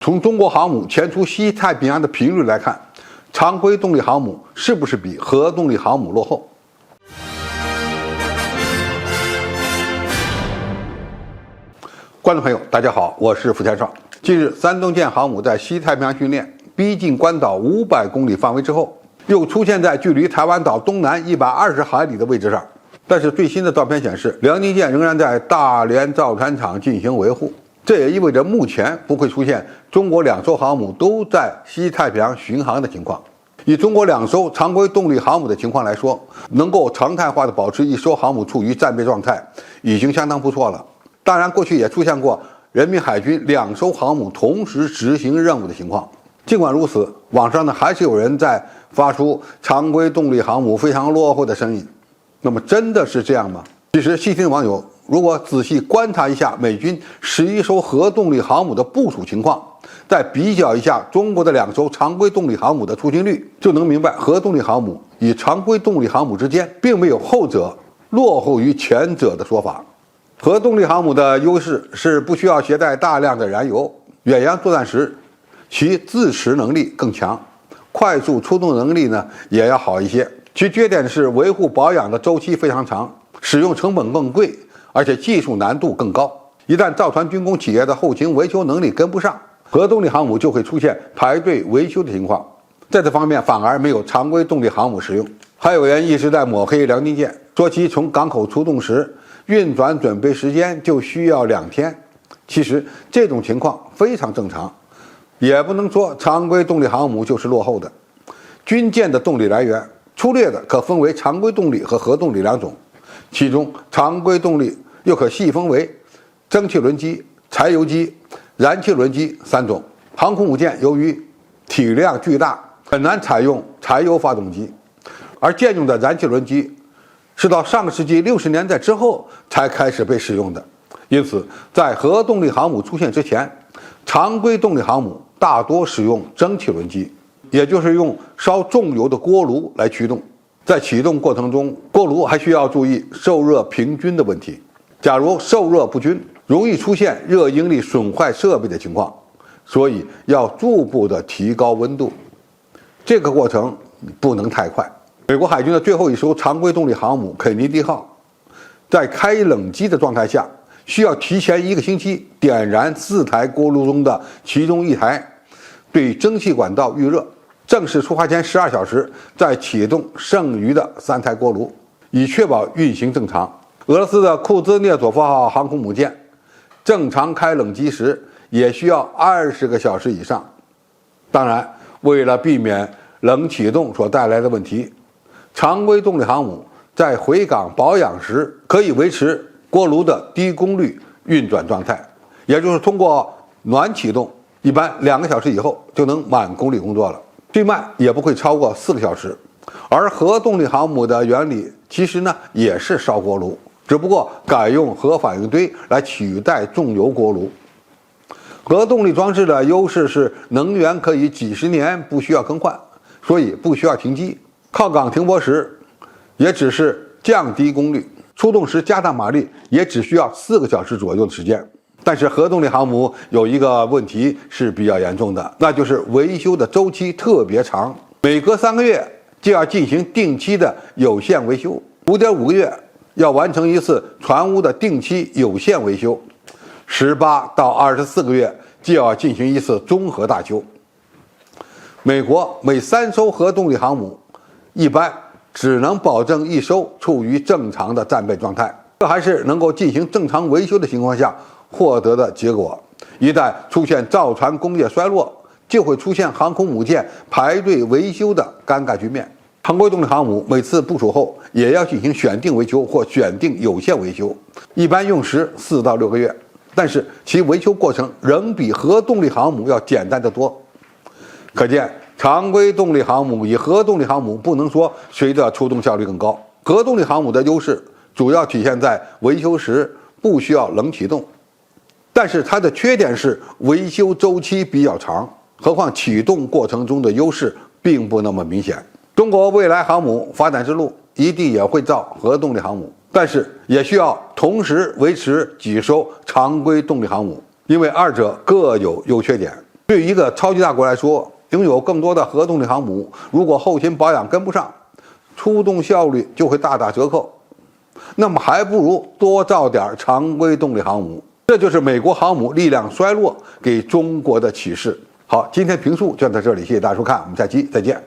从中国航母前出西太平洋的频率来看，常规动力航母是不是比核动力航母落后？观众朋友，大家好，我是付天少。近日，山东舰航母在西太平洋训练，逼近关岛500公里范围之后，又出现在距离台湾岛东南120海里的位置上。但是最新的照片显示，辽宁舰仍然在大连造船厂进行维护。这也意味着目前不会出现中国2艘航母都在西太平洋巡航的情况。以中国2艘常规动力航母的情况来说，能够常态化的保持1艘航母处于战备状态，已经相当不错了。当然，过去也出现过人民海军2艘航母同时执行任务的情况。尽管如此，网上呢还是有人在发出常规动力航母非常落后的声音。那么真的是这样吗？其实细心的网友如果仔细观察一下美军11艘核动力航母的部署情况，再比较一下中国的2艘常规动力航母的出勤率，就能明白核动力航母与常规动力航母之间并没有后者落后于前者的说法。核动力航母的优势是不需要携带大量的燃油，远洋作战时其自持能力更强，快速出动能力呢也要好一些。其缺点是维护保养的周期非常长，使用成本更贵，而且技术难度更高。一旦造船军工企业的后勤维修能力跟不上，核动力航母就会出现排队维修的情况。在这方面反而没有常规动力航母实用。还有人一直在抹黑辽宁舰，说其从港口出动时运转准备时间就需要2天。其实这种情况非常正常，也不能说常规动力航母就是落后的。军舰的动力来源粗略的可分为常规动力和核动力2种，其中常规动力又可细分为蒸汽轮机、柴油机、燃气轮机3种。航空母舰由于体量巨大，很难采用柴油发动机，而舰用的燃气轮机是到上个世纪60年代之后才开始被使用的。因此，在核动力航母出现之前，常规动力航母大多使用蒸汽轮机，也就是用烧重油的锅炉来驱动。在启动过程中，锅炉还需要注意受热平均的问题。假如受热不均，容易出现热应力损坏设备的情况，所以要逐步的提高温度。这个过程不能太快。美国海军的最后1艘常规动力航母肯尼迪号，在开冷机的状态下，需要提前1个星期点燃4台锅炉中的其中1台，对蒸汽管道预热，正式出发前12小时再启动剩余的3台锅炉，以确保运行正常。俄罗斯的库兹涅佐夫号航空母舰正常开冷机时也需要20个小时以上。当然，为了避免冷启动所带来的问题，常规动力航母在回港保养时可以维持锅炉的低功率运转状态，也就是通过暖启动，一般2个小时以后就能满功率工作了，最慢也不会超过4个小时。而核动力航母的原理其实呢也是烧锅炉，只不过改用核反应堆来取代重油锅炉。核动力装置的优势是能源可以几十年不需要更换，所以不需要停机，靠港停泊时也只是降低功率，出动时加大马力也只需要4个小时左右的时间。但是核动力航母有一个问题是比较严重的，那就是维修的周期特别长，每隔3个月就要进行定期的有限维修，5.5个月要完成1次船坞的定期有限维修，18到24个月就要进行1次综合大修。美国每3艘核动力航母一般只能保证1艘处于正常的战备状态，这还是能够进行正常维修的情况下获得的结果。一旦出现造船工业衰落，就会出现航空母舰排队维修的尴尬局面。常规动力航母每次部署后也要进行选定维修或选定有限维修，一般用时4到6个月，但是其维修过程仍比核动力航母要简单得多。可见常规动力航母与核动力航母不能说谁的出动效率更高。核动力航母的优势主要体现在维修时不需要冷启动，但是它的缺点是维修周期比较长，何况启动过程中的优势并不那么明显。中国未来航母发展之路一定也会造核动力航母，但是也需要同时维持几艘常规动力航母，因为2者各有优缺点。对于一个超级大国来说，拥有更多的核动力航母，如果后勤保养跟不上，出动效率就会大打折扣。那么还不如多造点常规动力航母。这就是美国航母力量衰落给中国的启示。好，今天评述就到这里，谢谢大家收看，我们下期再见。